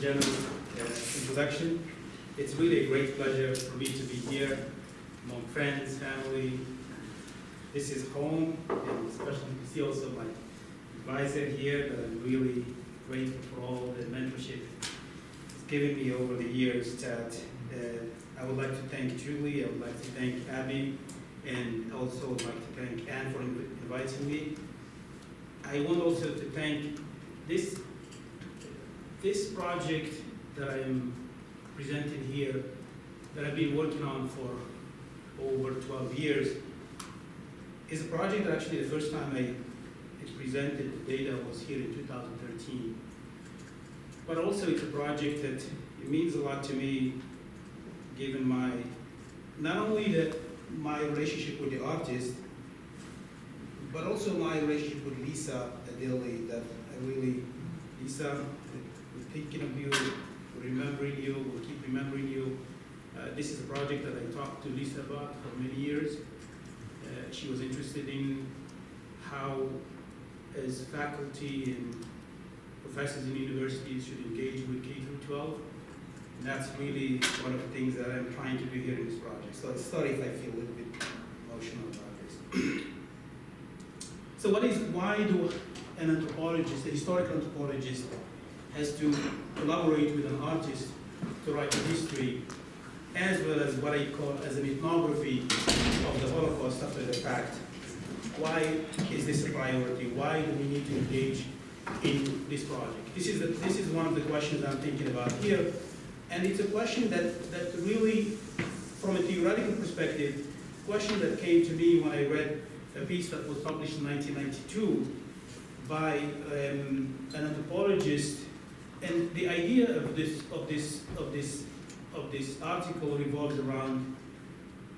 generous introduction. It's really a great pleasure for me to be here among friends, family. This is home, and especially to see also my advisor here, that I'm really grateful for all the mentorship it's given me over the years. That I would like to thank Julie, I would like to thank Abby, and also would like to thank Anne for inviting me. I want also to thank this project that I am presenting here, that I've been working on for over 12 years, is a project that actually the first time I presented the data was here in 2013. But also it's a project that it means a lot to me, given my, not only my relationship with the artist, but also my relationship with Lisa Adili, that I really, Lisa, we're thinking of you, we're remembering you, we'll keep remembering you. This is a project that I talked to Lisa about for many years. She was interested in how, as faculty and professors in universities, should engage with K through 12. And that's really one of the things that I'm trying to do here in this project. So sorry if I feel a little bit emotional about this. So why do an anthropologist, a historical anthropologist, has to collaborate with an artist to write a history, as well as what I call as an ethnography of the Holocaust after the fact? Why is this a priority? Why do we need to engage in this project? This is one of the questions I'm thinking about here. And it's a question that really, from a theoretical perspective, question that came to me when I read a piece that was published in 1992 by an anthropologist. And the idea of this article revolves around: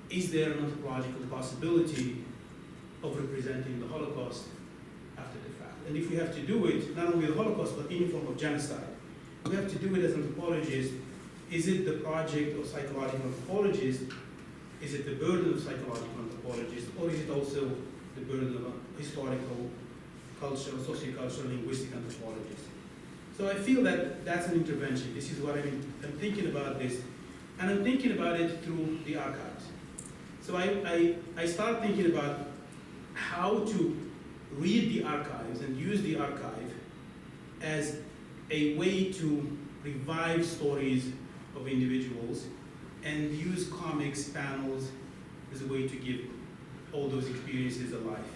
is there an anthropological possibility of representing the Holocaust after the fact? And if we have to do it, not only the Holocaust, but any form of genocide, we have to do it as anthropologists. Is it the project of psychological anthropologists? Is it the burden of psychological anthropologists? Or is it also the burden of historical, cultural, sociocultural, linguistic anthropologists? So I feel that that's an intervention. This is what I'm thinking about this. And I'm thinking about it through the archives. So I start thinking about how to read the archives and use the archive as a way to revive stories of individuals and use comics, panels, as a way to give all those experiences a life.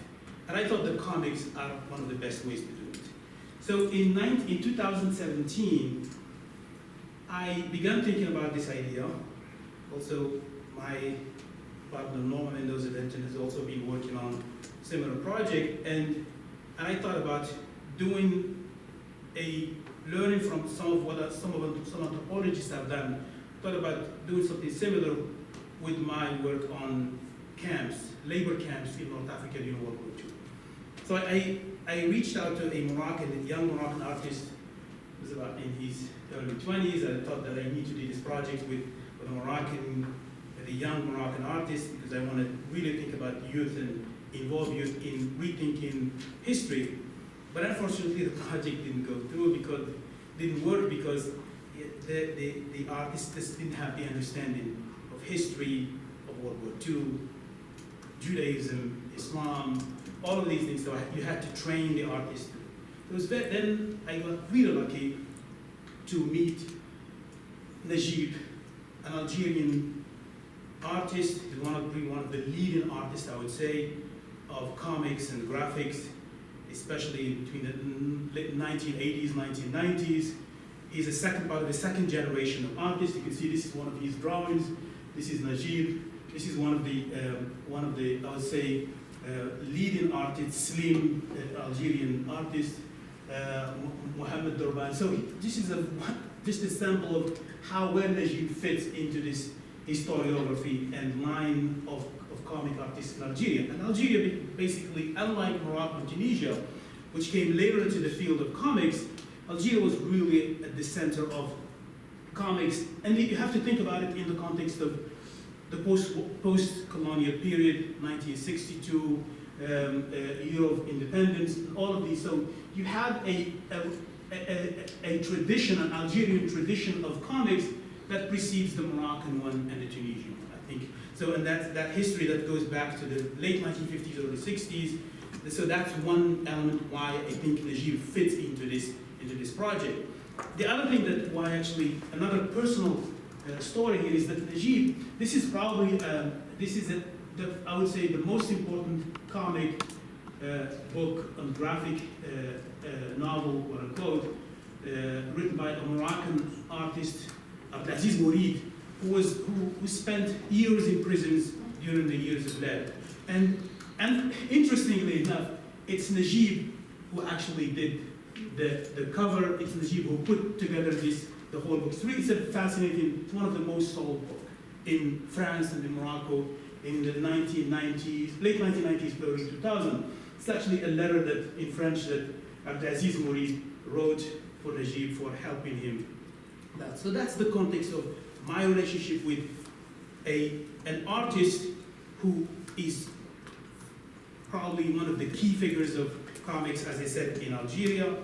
And I thought that comics are one of the best ways to do it. So in 2017, I began thinking about this idea. Also, my partner Norman Mendoza-Denton has also been working on a similar project, and I thought about doing learning from some anthropologists have done. Thought about doing something similar with my work on camps, labor camps in North Africa during World War II. So I reached out to a young Moroccan artist who was about in his early 20s. I thought that I need to do this project with a young Moroccan artist, because I want to really think about youth and involve youth in rethinking history. But unfortunately, the project didn't go through didn't work because the artist just didn't have the understanding of history, of World War II, Judaism, Islam, all of these things. So you had to train the artist. Then I got really lucky to meet Najib, an Algerian artist, one of the leading artists, I would say, of comics and graphics, especially between the late 1980s, 1990s. He's part of the second generation of artists. You can see this is one of his drawings. This is Najib. This is one of the I would say leading artists, slim Algerian artist, Mohamed Dorban. So this is just a sample of how well Najib fits into this historiography and line of comic artists in Algeria. And Algeria, basically, unlike Morocco and Tunisia, which came later into the field of comics, Algeria was really at the center of comics. And you have to think about it in the context of the post-colonial period, 1962, year of independence, all of these. So you have a a tradition, an Algerian tradition of comics that precedes the Moroccan one and the Tunisian one, I think. So, and that history that goes back to the late 1950s, early 60s. So that's one element why I think Najib fits into this project. The other thing that why actually, another personal story here is that Najib, this is probably, I would say the most important comic book and graphic novel, quote unquote, written by a Moroccan artist, Abdelaziz Mourid, who spent years in prisons during the years of Bled. And interestingly enough, it's Najib who actually did the cover. It's Najib who put together the whole book. It's a fascinating, it's one of the most sold books in France and in Morocco in the 1990s, late 1990s, early 2000s. It's actually a letter that in French that Abdelaziz Mourid wrote for Najib for helping him. So that's the context of my relationship with an artist who is probably one of the key figures of comics, as I said, in Algeria.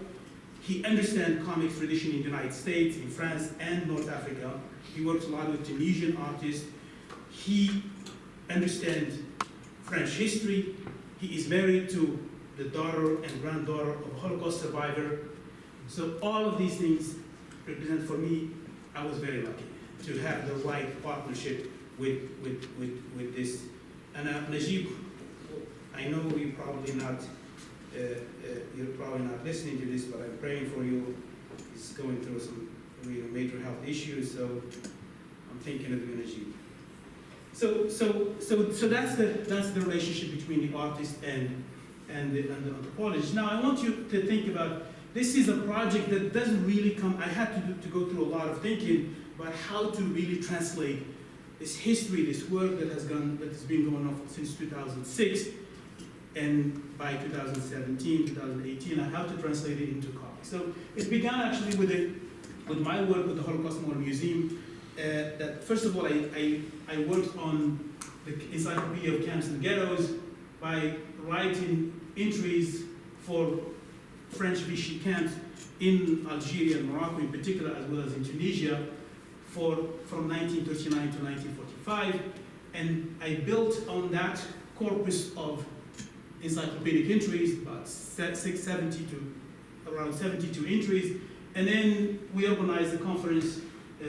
He understands comics tradition in the United States, in France, and North Africa. He works a lot with Tunisian artists. He understands French history. He is married to the daughter and granddaughter of a Holocaust survivor. So all of these things represent, for me, I was very lucky to have the right partnership with this. And Najib, I know you're probably not listening to this, but I'm praying for you. He's going through some really major health issues, so I'm thinking of you, Najib. So that's the relationship between the artist and the anthropologist. Now I want you to think about, this is a project that doesn't really come, I had to go through a lot of thinking about how to really translate this history, this work that has been going on since 2006, and by 2017, 2018, I have to translate it into comics. So it began actually with my work with the Holocaust Memorial Museum. That first of all, I worked on the Encyclopedia of Camps and Ghettos by writing entries for French Vichy camps in Algeria and Morocco in particular, as well as in Tunisia, from 1939 to 1945. And I built on that corpus of encyclopedic entries, about 670 to around 72 entries. And then we organized a conference,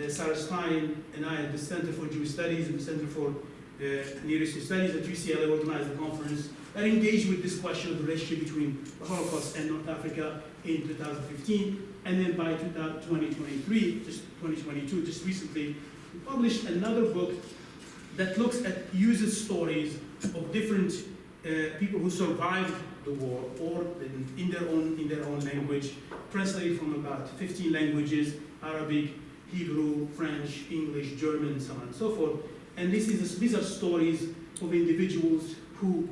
Sarah Stein and I at the Center for Jewish Studies and the Center for Near Eastern Studies at UCLA organized a conference that engaged with this question of the relationship between the Holocaust and North Africa in 2015. And then by 2023, just 2022, just recently, we published another book that looks at uses stories of different people who survived the war, or in their own language, translated from about 15 languages: Arabic, Hebrew, French, English, German, so on and so forth. And these are stories of individuals who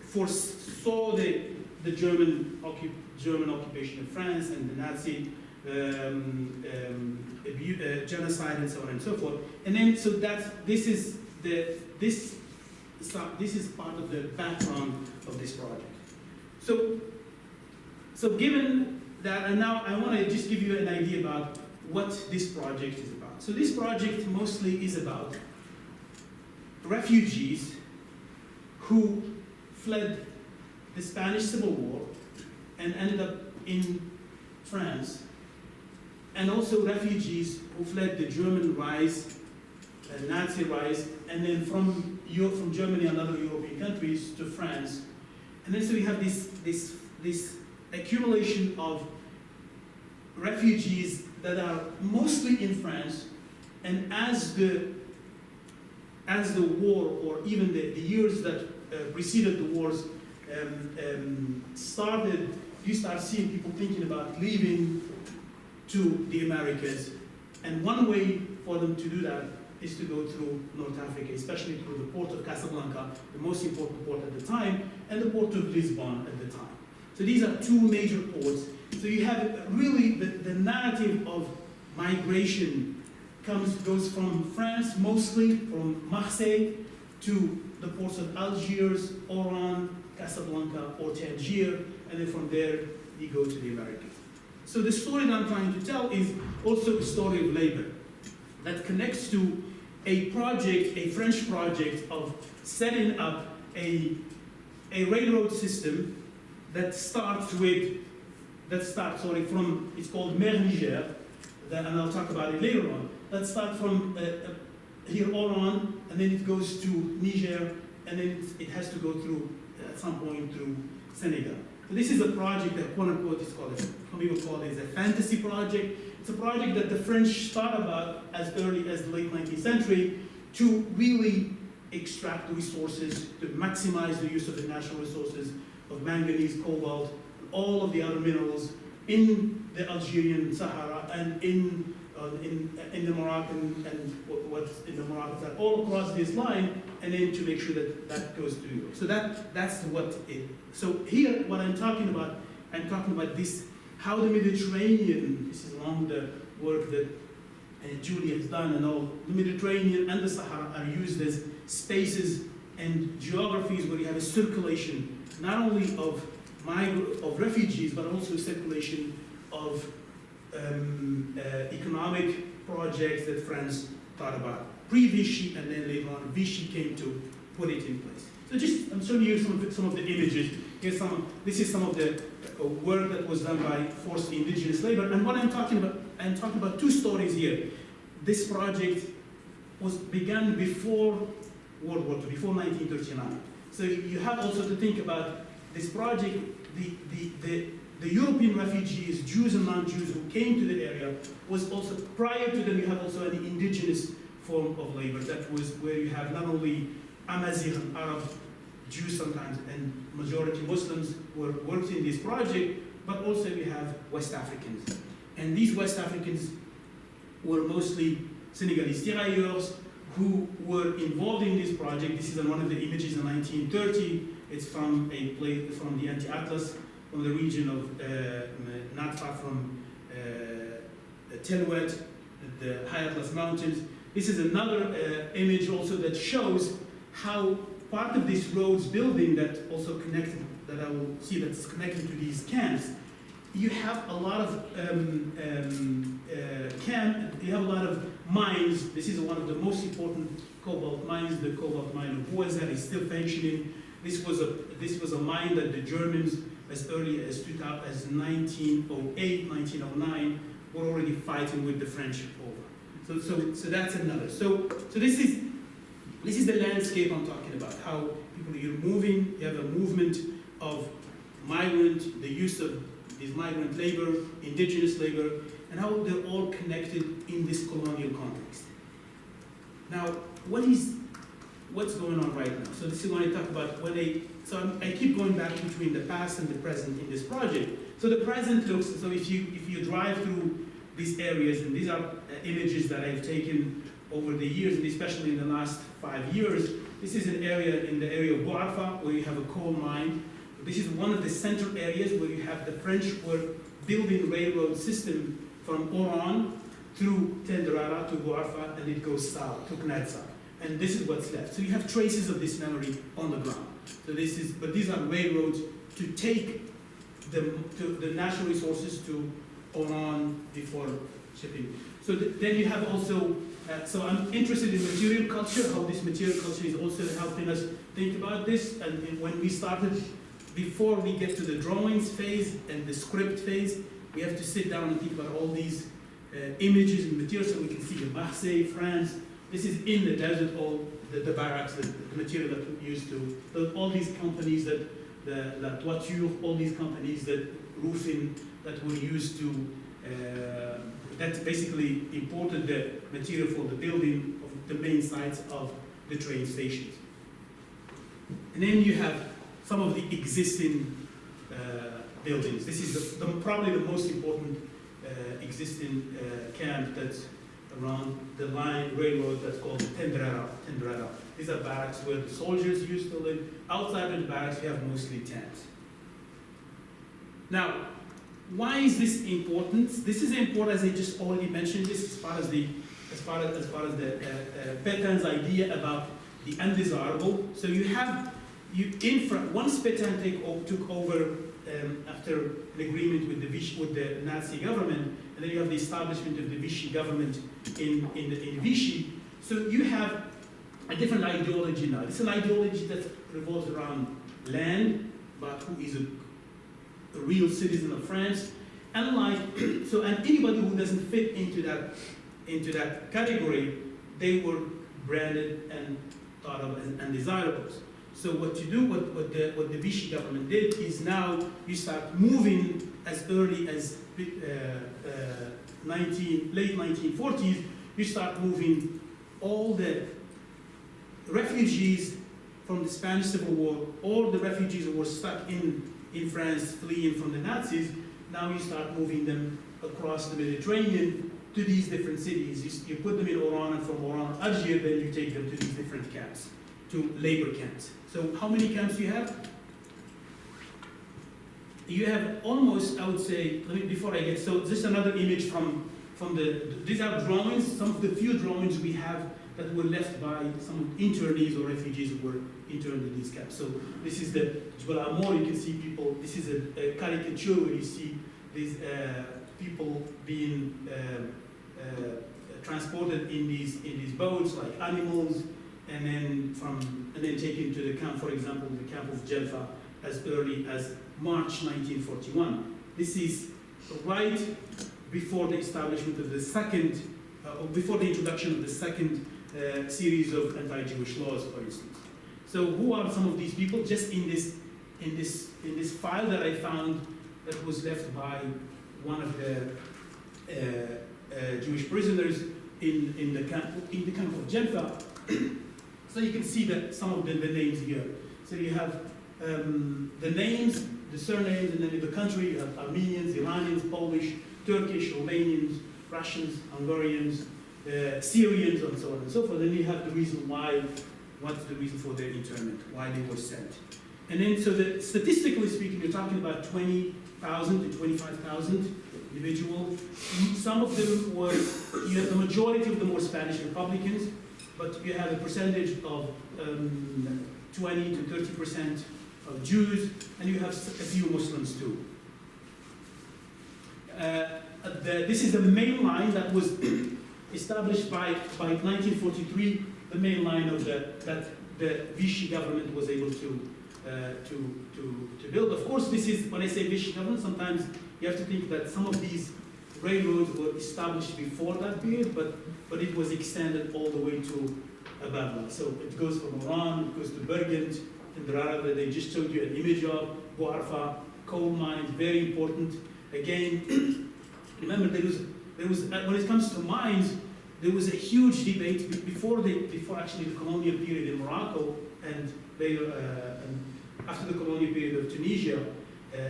foresaw the German occupation of France and the Nazi genocide and so on and so forth. And then so this is part of the background of this project. So given that, and now I want to just give you an idea about what this project is about. So this project mostly is about refugees who fled the Spanish Civil War and ended up in France, and also refugees who fled the German rise, Nazi rise, and then from Germany and other European countries to France. And then so we have this accumulation of refugees that are mostly in France, and as the war, or even the years that preceded the wars started, you start seeing people thinking about leaving to the Americas. And one way for them to do that is to go through North Africa, especially through the port of Casablanca, the most important port at the time, and the port of Lisbon at the time. So these are two major ports. So you have really the narrative of migration goes from France, mostly from Marseille, to the ports of Algiers, Oran, Casablanca, or Tangier, and then from there you go to the Americas. So the story that I'm trying to tell is also a story of labor that connects to a project, a French project of setting up a railroad system that starts from, it's called Mer Niger, and I'll talk about it later on. That starts from here Oran, and then it goes to Niger, and then it has to go through, at some point, through Senegal. So this is a project that, quote unquote, is called, some people call it a fantasy project. It's a project that the French thought about as early as the late 19th century to really extract the resources, to maximize the use of the natural resources of manganese, cobalt, all of the other minerals in the Algerian Sahara and in the Moroccan and what's in the Moroccan side, all across this line, and then to make sure that that goes to Europe. So that's what it. So here, what I'm talking about this, how the Mediterranean. This is along the work that Julie has done, and all the Mediterranean and the Sahara are used as spaces and geographies where you have a circulation not only of refugees, but also circulation of economic projects that France thought about pre-Vichy, and then later on Vichy came to put it in place. So I'm showing you some of the images. This is some of the work that was done by forced indigenous labor, and what I'm talking about two stories here. This project began before World War II, before 1939. So you have also to think about this project, the European refugees, Jews and non-Jews, who came to the area, was also, prior to them, you have also an indigenous form of labor. That was where you have not only Amazigh, Arab, Jews sometimes, and majority Muslims worked in this project, but also you have West Africans. And these West Africans were mostly Senegalese tirailleurs who were involved in this project. This is one of the images in 1930. It's from a place from the Anti-Atlas, from the region of not far from Telwet, the High Atlas Mountains. This is another image also that shows how part of this roads building that also connected, that I will see that's connected to these camps. You have a lot of you have a lot of mines. This is one of the most important cobalt mines, the cobalt mine of Boisel is still functioning. This was a mine that the Germans, as early as 1908, 1909, were already fighting with the French over. So that's another. So this is the landscape I'm talking about. How people you're moving. You have a movement of migrant, the use of these migrant labor, indigenous labor, and how they're all connected in this colonial context. Now, what's going on right now? So this is when I talk about I keep going back between the past and the present in this project. So the present looks, so if you drive through these areas, and these are images that I've taken over the years, and especially in the last 5 years, this is an area in the area of Bouarfa where you have a coal mine. This is one of the central areas where you have the French were building railroad system from Oran through Tenderara to Bouarfa, and it goes south to Knatsa. And this is what's left. So you have traces of this memory on the ground. So but these are railroads to take the natural resources to Oran before shipping. So then you have also, so I'm interested in material culture, how this material culture is also helping us think about this. And when we started, before we get to the drawings phase and the script phase, we have to sit down and think about all these images and materials, so we can see in Marseille, France. This is in the desert, all the barracks, the material that we used to, all these companies that, La Toiture, all these companies that roofing, that were used to, that basically imported the material for the building of the main sites of the train stations. And then you have some of the existing buildings. This is probably the most important existing camp that's around the line railroad that's called Tenderara. These are barracks where the soldiers used to live. Outside of the barracks, you have mostly tents. Now, why is this important? This is important, as I just already mentioned this, as far as the Pétain's idea about the undesirable. So you have, once Pétain took over after an agreement with the Nazi government, and then you have the establishment of the Vichy government in Vichy. So you have a different ideology now. It's an ideology that revolves around land, but who is a real citizen of France. And anybody who doesn't fit into that category, they were branded and thought of as undesirables. So what the Vichy government did is now you start moving as early as late 1940s, you start moving all the refugees from the Spanish Civil War, all the refugees who were stuck in France fleeing from the Nazis. Now you start moving them across the Mediterranean to these different cities. You put them in Oran, and from Oran, Algiers, then you take them to these different camps, to labor camps. So how many camps do you have? You have almost, I would say, before I get, so this is another image from these are drawings, some of the few drawings we have that were left by some internees or refugees who were interned in these camps. So this is the Jebel Amor, you can see people, this is a caricature where you see these people being transported in these boats like animals, and then taken to the camp, for example, the camp of Jelfa as early as March 1941. This is right before the establishment of the second, before the introduction of the second series of anti-Jewish laws, for instance. So who are some of these people? Just in this file that I found that was left by one of the Jewish prisoners in the camp of Jelfa. So you can see that some of the names here. So you have the names, the surnames, and then in the country you have Armenians, Iranians, Polish, Turkish, Romanians, Russians, Hungarians, Syrians, and so on and so forth. Then you have the reason why, what's the reason for their internment, why they were sent. And then, so statistically speaking, you're talking about 20,000 to 25,000 individuals. Some of them were, you have the majority of them were Spanish Republicans, but you have a percentage of 20 to 30% of Jews, and you have a few Muslims too. This is the main line that was established by 1943, the main line of that the Vichy government was able to build. Of course, this is, when I say Vichy government, sometimes you have to think that some of these railroads were established before that period, but it was extended all the way to Babylon. So it goes from Oran, it goes to Burgund, and Drara, that they just showed you an image of, Boarfa, coal mines, very important. Again, remember there was when it comes to mines, there was a huge debate before actually the colonial period in Morocco, and later after the colonial period of Tunisia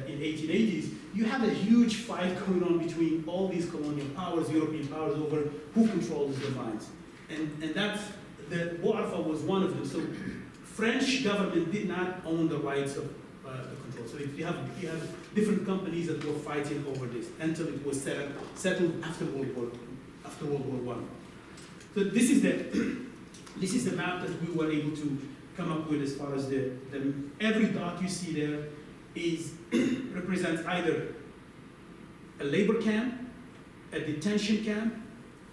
in 1880s. You have a huge fight going on between all these colonial powers, European powers, over who controls the mines, and that's the Boarfa was one of them. So French government did not own the rights of the control. So if you have different companies that were fighting over this until it was settled after World War I. So this is the map that we were able to come up with as far as every dot you see there represents either a labor camp, a detention camp,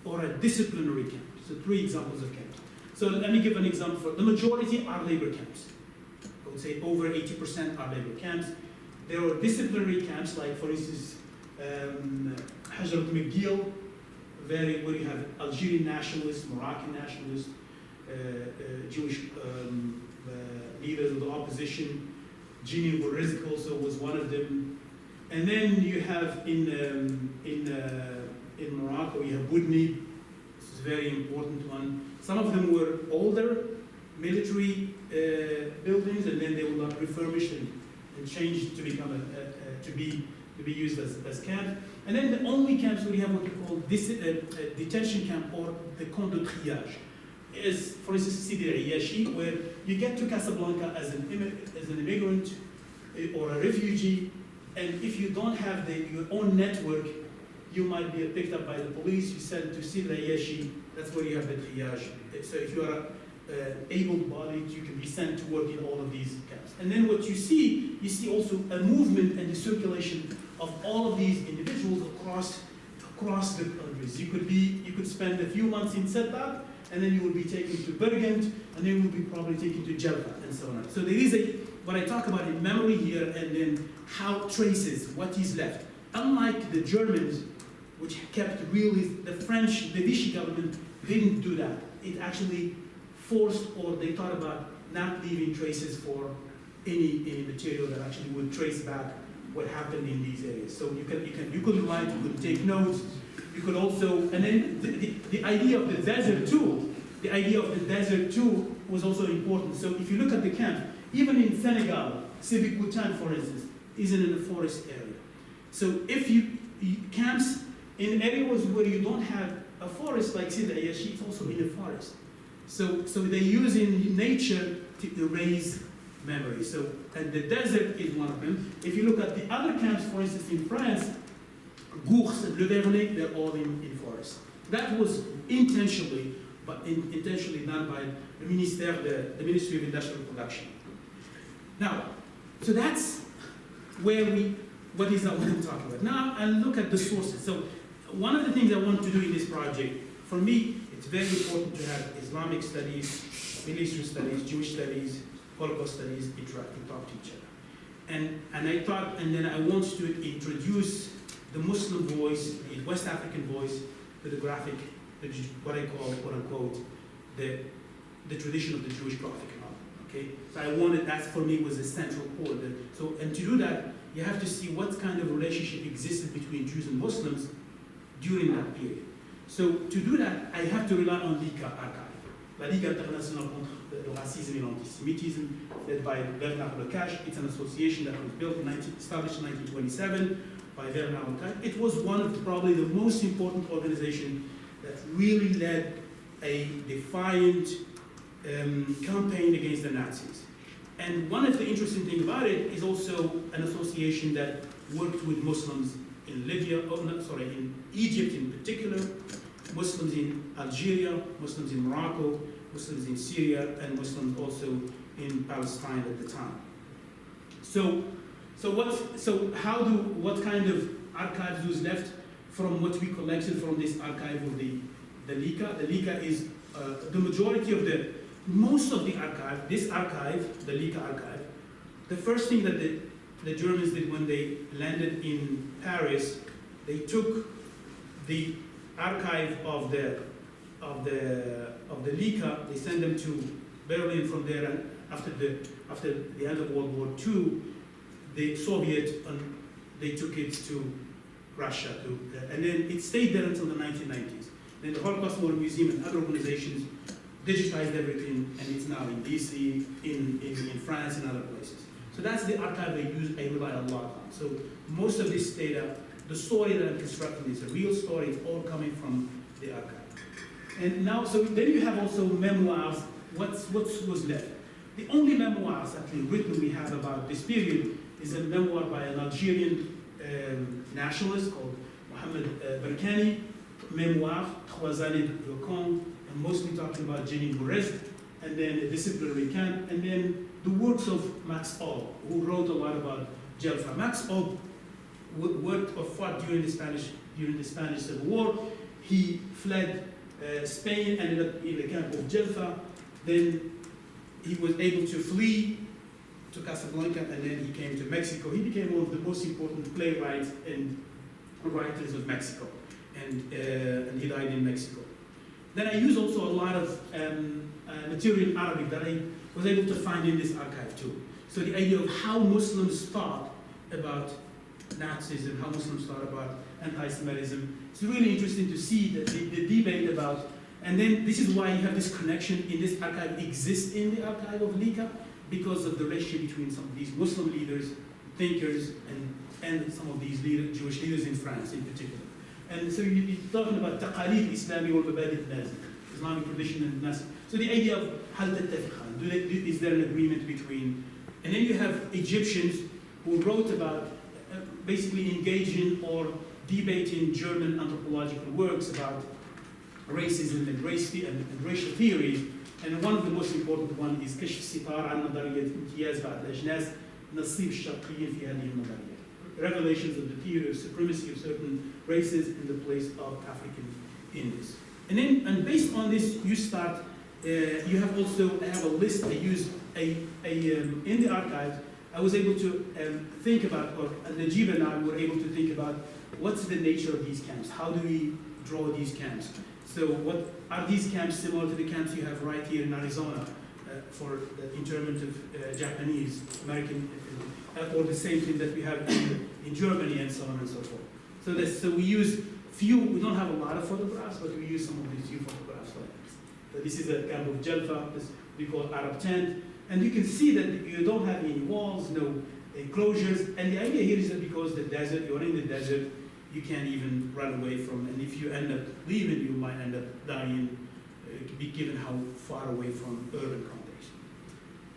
or a disciplinary camp. So 3 examples of camps. So let me give an example. The majority are labor camps. I would say over 80% are labor camps. There are disciplinary camps, like for instance, Hajrat McGill, where you have Algerian nationalists, Moroccan nationalists, Jewish leaders of the opposition. Jeanine Bourrezq also was one of them. And then you have in Morocco, you have Boudni. This is a very important one. Some of them were older military buildings, and then they were not refurbished and changed to become to be used as camps. And then the only camps where you have what we call detention camp, or the camp de triage, is, for instance, Sidi Ayashi, where you get to Casablanca as an immigrant or a refugee, and if you don't have your own network, you might be picked up by the police. You sent to Sidi Ayashi. That's where you have the triage. So if you are able-bodied, you can be sent to work in all of these camps. And then what you see also a movement and the circulation of all of these individuals across the countries. You could spend a few months in Settat, and then you will be taken to Bergen, and then you will be probably taken to Jelfa, and so on. So there is what I talk about in memory here, and then how traces, what is left. Unlike the Germans, which kept really, the Vichy government didn't do that. It actually forced, or they thought about not leaving traces for any material that actually would trace back what happened in these areas. So you could write, you could take notes, you could also, and then the idea of the desert too was also important. So if you look at the camp, even in Senegal, Civic Bhutan, for instance, isn't in a forest area. So if camps in areas where you don't have a forest, like Sidi Ayashi, it's also in a forest. So they use in nature to erase memory. So, and the desert is one of them. If you look at the other camps, for instance, in France, Gours and Le Vernet, they're all in forest. That was intentionally done by the Ministry of Industrial Production. Now, so that's what I'm talking about. Now, I'll look at the sources. So, one of the things I want to do in this project, for me, it's very important to have Islamic studies, Middle Eastern studies, Jewish studies, Holocaust studies interact and talk to each other. And then I want to introduce the Muslim voice, the West African voice, to the graphic, what I call, quote unquote, the tradition of the Jewish graphic novel. Okay? So I wanted, that for me was a central core. So, and to do that, you have to see what kind of relationship existed between Jews and Muslims during that period. So to do that, I have to rely on LICA archive. La Ligue Internationale contre le Racisme et l'Antisémitisme, led by Bernard Lecache. It's an association that was established in 1927 by Bernard Lecache. It was one of probably the most important organizations that really led a defiant campaign against the Nazis. And one of the interesting things about it is also an association that worked with Muslims in Libya, in Egypt in particular, Muslims in Algeria, Muslims in Morocco, Muslims in Syria, and Muslims also in Palestine at the time. What kind of archives was left from what we collected from this archive of the LICA? The LICA is the majority of most of the archive, this archive, the LICA archive, the first thing that the Germans did when they landed in Paris, they took the archive of the LICA, they sent them to Berlin. From there, and after the end of World War II, the Soviet, they took it to Russia, and then it stayed there until the 1990s. Then the Holocaust Memorial Museum and other organizations digitized everything, and it's now in DC, in France, and other places. So that's the archive I rely a lot on. So most of this data, the story that I'm constructing is a real story. It's all coming from the archive. And now, so then you have also memoirs. What was left? The only memoirs actually written we have about this period is a memoir by an Algerian nationalist called Mohamed Berkani, Memoir, Trois années de camp, and mostly talking about Jenin Bourrez, and then a disciplinary camp, and then the works of Max Aub, who wrote a lot about Jelfa. Max Aub worked or fought during the Spanish Civil War. He fled Spain, ended up in the camp of Jelfa. Then he was able to flee to Casablanca, and then he came to Mexico. He became one of the most important playwrights and writers of Mexico, and he died in Mexico. Then I use also a lot of material in Arabic that I was able to find in this archive too. So the idea of how Muslims thought about Nazis and how Muslims thought about anti-Semitism. It's really interesting to see that the debate about, and then this is why you have this connection in this archive exists in the archive of LICA, because of the relationship between some of these Muslim leaders, thinkers, and some of these Jewish leaders in France in particular. And so you're talking about taqalid Islami or mabadi nazi, Islamic tradition and nazi. So the idea of hal tattafiqan, is there an agreement between, and then you have Egyptians who wrote about basically engaging or debating German anthropological works about racism and racial theories, And one of the most important one is كشف الستار عن نظرية امتياز بعض الأجناس نصيب الشرقيين في هذه النظرية. Revelations of the theory of supremacy of certain races in the place of African Indians. And based on this, you start. You have also, I have a list. I use in the archives. I was able to think about, or Najib and I were able to think about, what's the nature of these camps? How do we draw these camps? So what are these camps similar to the camps you have right here in Arizona for the internment of Japanese, American, or the same thing that we have in Germany and so on and so forth. So we use we don't have a lot of photographs, but we use some of these few photographs like this. So this is a camp of Jelfa, this we call Arab tent. And you can see that you don't have any walls, no enclosures. And the idea here is that because the desert, you're in the desert, you can't even run away from. And if you end up leaving, you might end up dying, given how far away from urban context.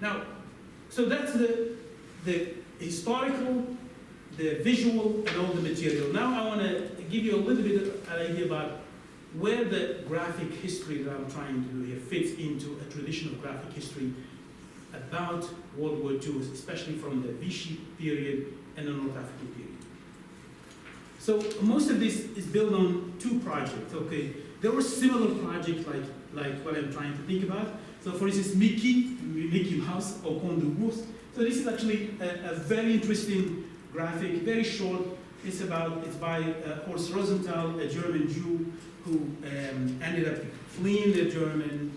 Now, so that's the historical, the visual, and all the material. Now I want to give you a little bit of an idea about where the graphic history that I'm trying to do here fits into a traditional graphic history about World War II, especially from the Vichy period and the North African period. So most of this is built on two projects, okay? There were similar projects like what I'm trying to think about. So for instance, Mickey Mouse, au Conte de Bourse. So this is actually a very interesting graphic, very short. It's by Horst Rosenthal, a German Jew who ended up fleeing the German,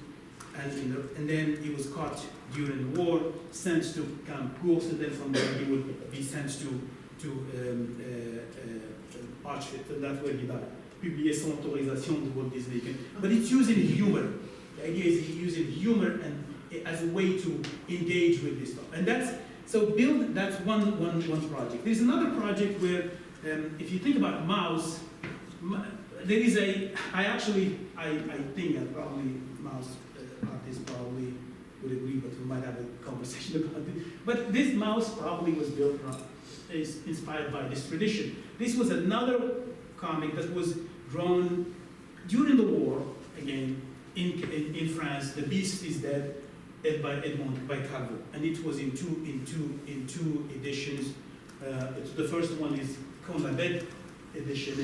and then he was caught during the war, sent to Camp Gurs, and then from there he would be sent to Auschwitz, and that's where he died. Publié sans autorisation de Walt Disney. But it's using humor. The idea is he's using humor and as a way to engage with this stuff. And that's one project. There's another project where, if you think about mouse, there is I think that probably mouse artists probably would agree, but we might have a conversation about it. But this mouse probably was is inspired by this tradition. This was another comic that was drawn during the war, again, in France. The Beast is Dead, by Carvo, and it was in two editions. The first one is Quand la bête edition,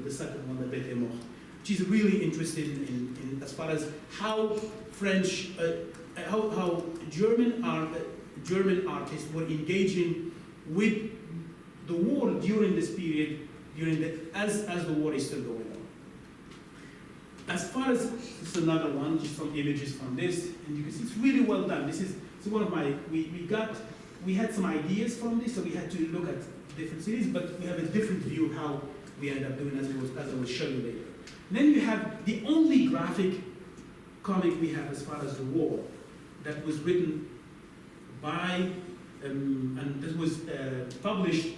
the second one, La bête est morte, which is really interesting in as far as how French, how German artists were engaging with the war during this period, as the war is still going on. As far as this is another one, just some images from this, and you can see it's really well done. This is one of my we had some ideas from this, so we had to look at different cities, but we have a different view of how we end up doing as I will show you later. And then you have the only graphic comic we have as far as the war that was written by and that was published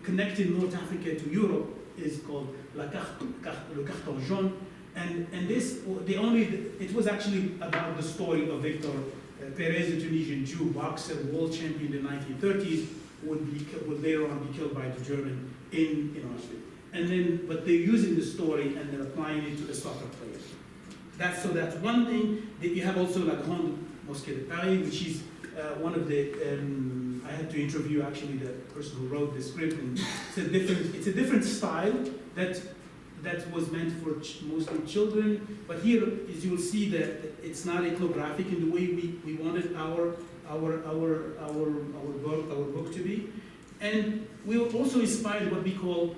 connecting North Africa to Europe is called Le Carton Jaune. And this, it was actually about the story of Victor Perez, a Tunisian Jew boxer, world champion in the 1930s, who would later on be killed by the German in Auschwitz. But they're using the story and they're applying it to the soccer players. That's one thing. That you have also La Grande Mosquée de Paris, which is one of the, I had to interview actually the person who wrote the script, and it's a different style that was meant for mostly children, but here, as you will see, that it's not ethnographic in the way we wanted our book to be. And we were also inspired what we call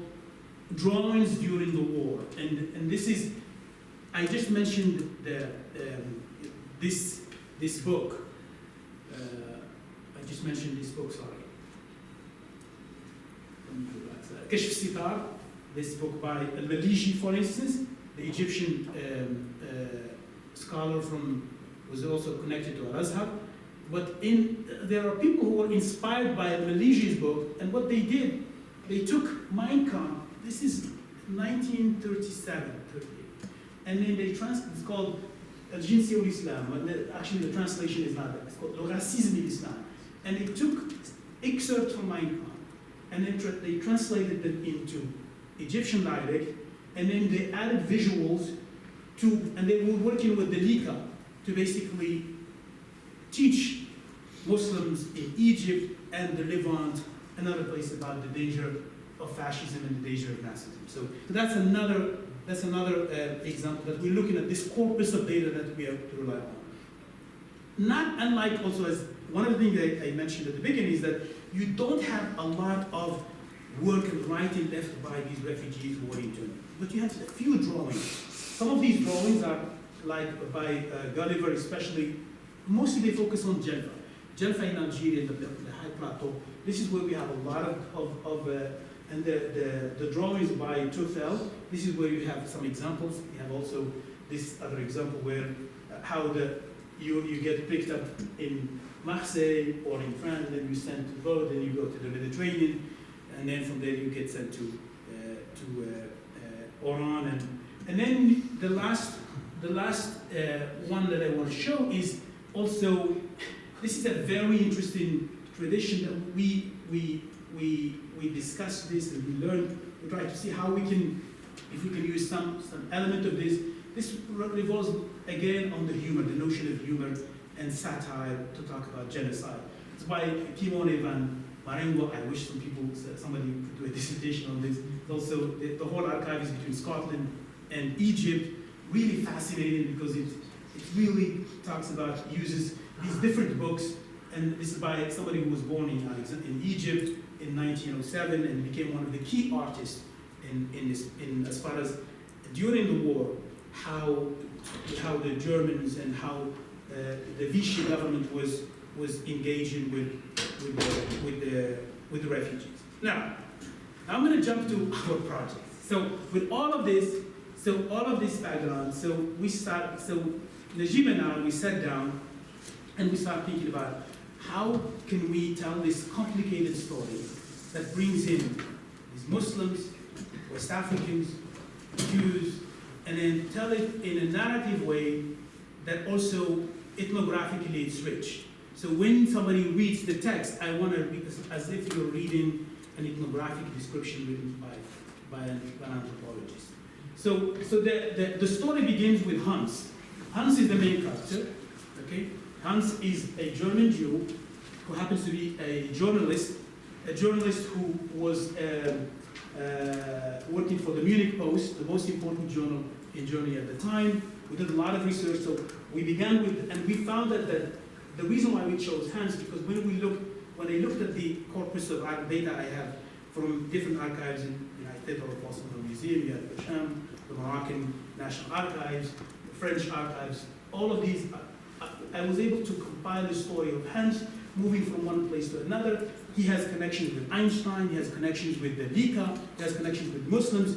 drawings during the war. And this is, I just mentioned this book. I just mentioned this book, sorry. كشف الستار, this book by al-Maliji, for instance, the Egyptian scholar was also connected to Al-Azhar. But there are people who were inspired by al-Maliji's book, and what they did, they took Mein Kampf, this is 1937, and then it's called Al-Jinsi al-Islam. Actually, the translation is not that. It's called Le Racisme al-Islam. And they took excerpts from Mein Kampf, and then they translated them into Egyptian dialect, and then they added visuals and they were working with the Lika, to basically teach Muslims in Egypt and the Levant and other places about the danger of fascism and the danger of Nazism. So that's another example that we're looking at, this corpus of data that we have to rely on. Not unlike also, as one of the things that I mentioned at the beginning, is that you don't have a lot of work and writing left by these refugees who are interned, but you have a few drawings. Some of these drawings are like by Gulliver, especially. Mostly they focus on Jelfa. Jelfa in Algeria, the high plateau. This is where we have a lot and the drawings by Tufel. This is where you have some examples. You have also this other example where how you get picked up in Marseille or in France, and then you sent to boat, then you go to the Mediterranean, and then from there you get sent to Oran, and then the last one that I want to show is also, this is a very interesting tradition that we discussed this and we learned. We try to see how we can, if we can use some element of this. This revolves again on the humor, the notion of humor and satire to talk about genocide. That's why Kimone van Marengo, I wish somebody could do a dissertation on this. Also, the whole archive is between Scotland and Egypt, really fascinating because it really talks about, uses these different books, and this is by somebody who was born in Egypt in 1907 and became one of the key artists in as far as during the war, how the Germans and how the Vichy government was engaging with the refugees. Now I'm going to jump to our project. So with all of this background, Najib and I, we sat down and we started thinking about how can we tell this complicated story that brings in these Muslims, West Africans, Jews, and then tell it in a narrative way that also ethnographically it's rich. So when somebody reads the text, I want to read this as if you're reading an ethnographic description written by an anthropologist. So the story begins with Hans. Hans is the main character, okay? Hans is a German Jew who happens to be a journalist who was working for the Munich Post, the most important journal in Germany at the time. We did a lot of research, so we began with, and we found that the reason why we chose Hans, because when I looked at the corpus of data I have from different archives in the United States or Boston Museum, you have the Sham, the Moroccan National Archives, the French archives, all of these, I was able to compile the story of Hans moving from one place to another. He has connections with Einstein, he has connections with the Lika, he has connections with Muslims,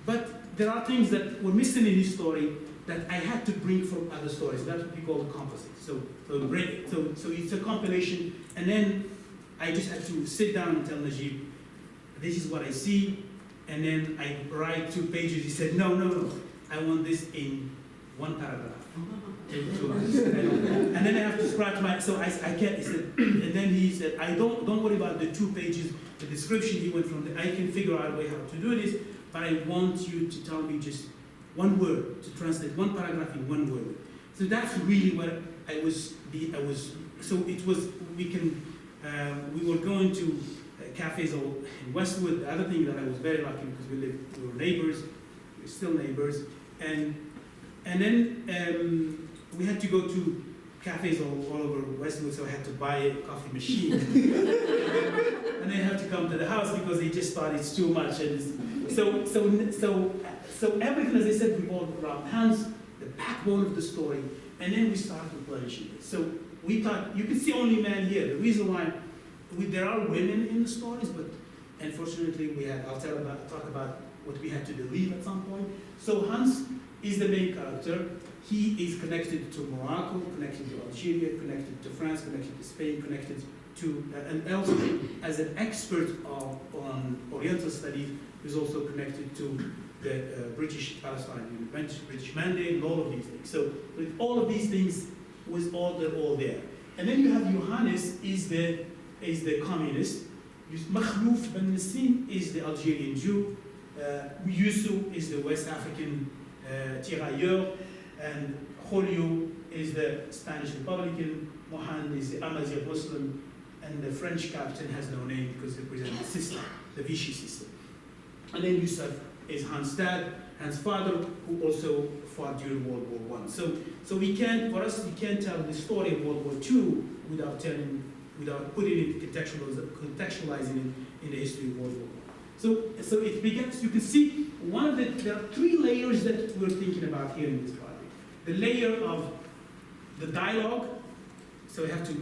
but there are things that were missing in his story that I had to bring from other stories. That's what we call the composite. So it's a compilation, and then I just had to sit down and tell Najib, this is what I see, and then I write 2 pages. He said, no, I want this in 1 paragraph. 2 lines. And then I have to scratch so I can't, he said, and then he said, don't worry about the 2 pages, the description. He went from the, I can figure out a way how to do this, but I want you to tell me just 1 word, to translate 1 paragraph in 1 word. So that's really what so it was, we were going to cafes in Westwood. The other thing that I was very lucky because we were neighbors, we're still neighbors, and then we had to go to cafes all over Westwood, so I had to buy a coffee machine. And they have to come to the house because they just thought it's too much. And so everything, as I said, revolved around Hans, the backbone of the story, and then we started replenishing it. So we thought, you can see only men here. The reason why, there are women in the stories, but unfortunately I'll talk about what we had to delete at some point. So Hans is the main character. He is connected to Morocco, connected to Algeria, connected to France, connected to Spain, connected to, and also as an expert on Oriental studies, is also connected to the British Palestine, British Mandate, and all of these things. So with all of these things, they're all there. And then you have Johannes is the communist. Makhlouf Ben Nassim is the Algerian Jew. Youssou is the West African tirailleur, and Kholio is the Spanish Republican, Mohan is the Amazigh Muslim, and the French captain has no name because he represents the system, the Vichy system. And then Yusuf is Hans' dad, Hans' father, who also fought during World War I. So we can't, for us, we can't tell the story of World War II without putting it, contextualizing it in the history of World War I. So it begins, you can see there are three layers that we're thinking about here in this project. The layer of the dialogue, so we have to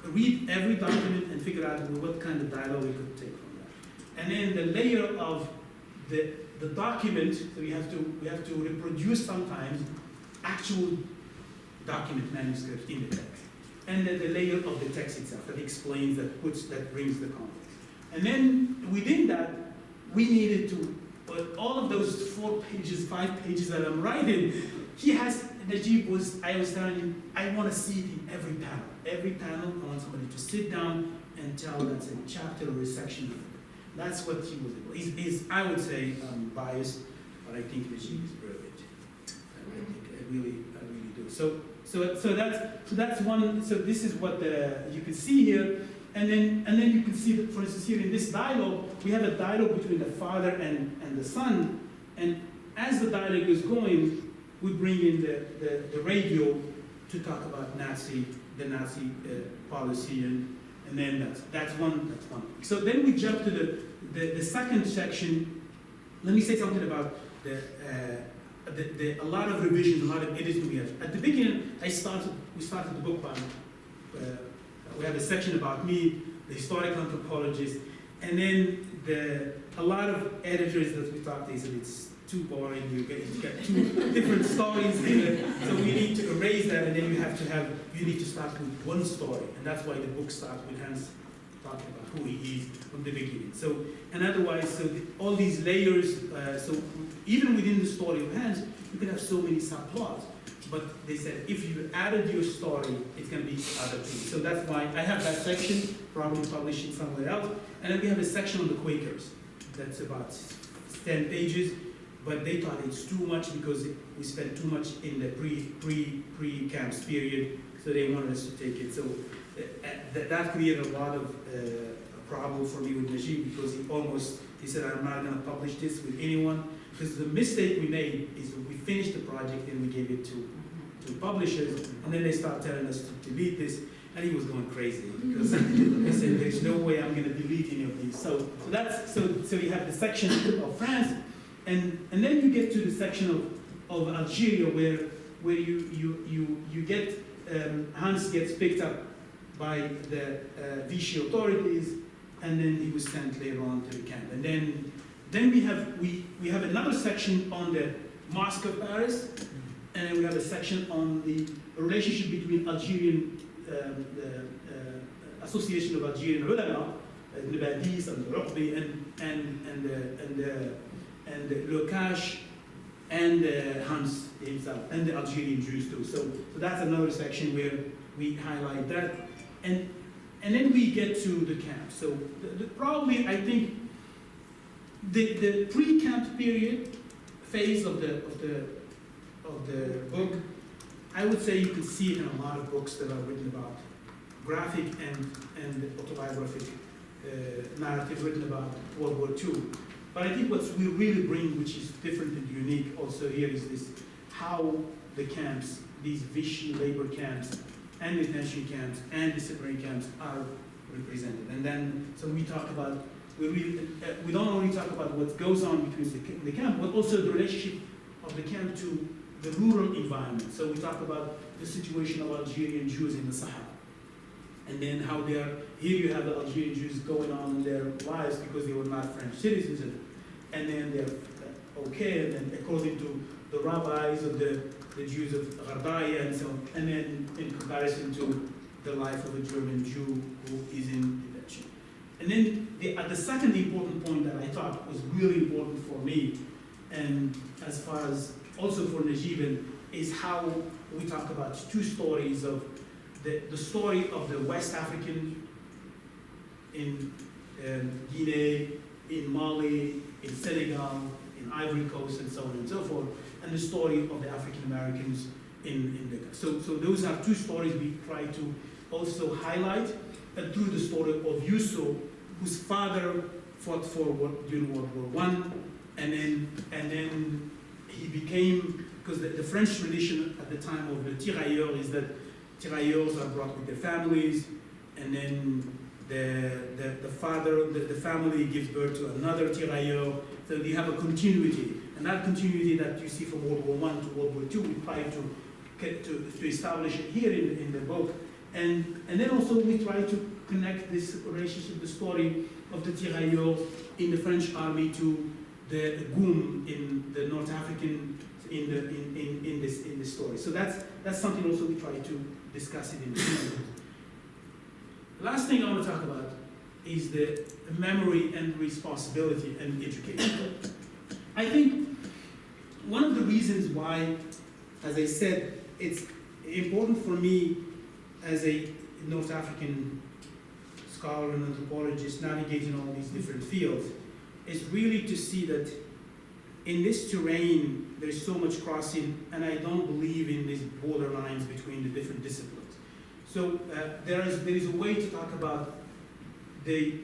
read every document and figure out what kind of dialogue we could take from that. And then the layer of the document, so we have to reproduce sometimes actual document manuscript in the text. And then the layer of the text itself that explains, that brings the context. And then within that, we needed to, all of those 4 pages, 5 pages that I'm writing, Najib I was telling him, I want to see it in every panel. Every panel, I want somebody to sit down and tell that's a chapter or a section of it. That's what he was. He's I would say, biased, but I think Najib is brilliant. I really do. So that's one. So this is what you can see here, and then you can see that, for instance, here in this dialogue, we have a dialogue between the father and the son, and as the dialogue is going, we bring in the radio to talk about the Nazi policy, and then that's one. So then we jump to the second section. Let me say something about a lot of revisions, a lot of editing we have. At the beginning, we started the book by, we have a section about me, the historical anthropologist, and then a lot of editors that we talked, they said it's too boring, you get two different stories here, so we need to erase that, and then you need to start with one story, and that's why the book starts with Hans talking about who he is from the beginning. So, and otherwise, all these layers, so even within the story of Hans, you can have so many subplots, but they said if you added your story, it's going to be other things. So that's why I have that section, probably published it somewhere else, and then we have a section on the Quakers, that's about 10 pages, but they thought it's too much because we spent too much in the pre-camps period, so they wanted us to take it. So that created a lot of problem for me with Najib, because he said, I'm not going to publish this with anyone, because the mistake we made is we finished the project and we gave it to publishers, and then they start telling us to delete this, and he was going crazy because he said, there's no way I'm going to delete any of these. So you have the section of France, and then you get to the section of Algeria where you get Hans gets picked up by the Vichy authorities, and then he was sent later on to the camp. And then we have another section on the Mosque of Paris, and then we have a section on the relationship between Algerian Association of Algerian Ulama, the Badis and the Rokbi, and the Lokash, and Hans himself, and the Algerian Jews too. So that's another section where we highlight that, and then we get to the camp. So probably I think the pre-camp period phase of the book, I would say you can see it in a lot of books that are written about graphic and autobiographic narrative written about World War II. But I think what we really bring, which is different and unique also here, is this, how the camps, these Vichy labor camps and detention camps and disciplinary camps are represented. And then, so we talk about, we don't only talk about what goes on between the camp, but also the relationship of the camp to the rural environment. So we talk about the situation of Algerian Jews in the Sahara. And then how here you have the Algerian Jews going on in their lives because they were not French citizens, and then they're okay, and then according to the rabbis of the Jews of Ghardaya and so on, and then in comparison to the life of a German Jew who is in detention. And then the second important point that I thought was really important for me, and as far as also for Najib, is how we talk about two stories of the story of the West African in Guinea, in Mali, in Senegal, in Ivory Coast, and so on and so forth, and the story of the African Americans So those are two stories we try to also highlight, through the story of Yusso, whose father fought during World War I, and then he became, because the French tradition at the time of the tirailleurs is that tirailleurs are brought with their families, and then the family gives birth to another tirailleur, so they have a continuity. And that continuity that you see from World War I to World War II, we try to establish it here in the book. And then also we try to connect this relationship, the story of the tirailleurs in the French army to the GUM in the North African in this story. So that's something also we try to discuss it in the book. Last thing I want to talk about is the memory and responsibility and education. I think one of the reasons why, as I said, it's important for me as a North African scholar and anthropologist navigating all these different fields is really to see that in this terrain there's so much crossing, and I don't believe in these borderlines between the different disciplines. So there is a way to talk about the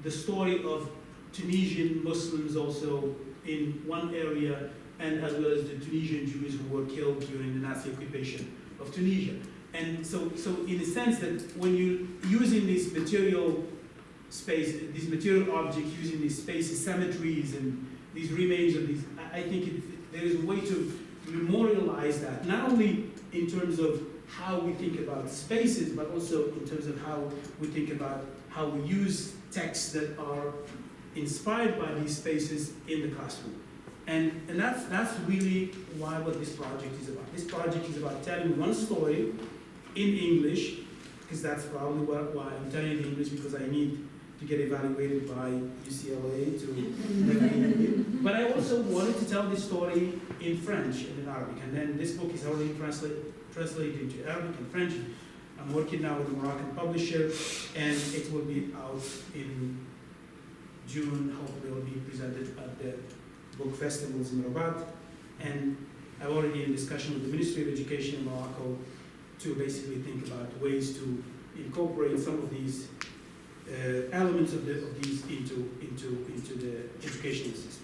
story of Tunisian Muslims also in one area, and as well as the Tunisian Jews who were killed during the Nazi occupation of Tunisia. And so in a sense that when you're using this material space, these material objects, using these spaces, cemeteries, and these remains of these, I think there is a way to memorialize that, not only in terms of how we think about spaces, but also in terms of how we think about how we use texts that are inspired by these spaces in the classroom. And that's really what this project is about. This project is about telling one story in English, because that's probably why I'm telling it in English, because I need to get evaluated by UCLA but I also wanted to tell this story in French and in Arabic. And then this book is already translated into Arabic and French. I'm working now with a Moroccan publisher, and it will be out in June. Hopefully it will be presented at the book festivals in Rabat. And I'm already in discussion with the Ministry of Education in Morocco to basically think about ways to incorporate some of these elements of these into the educational system.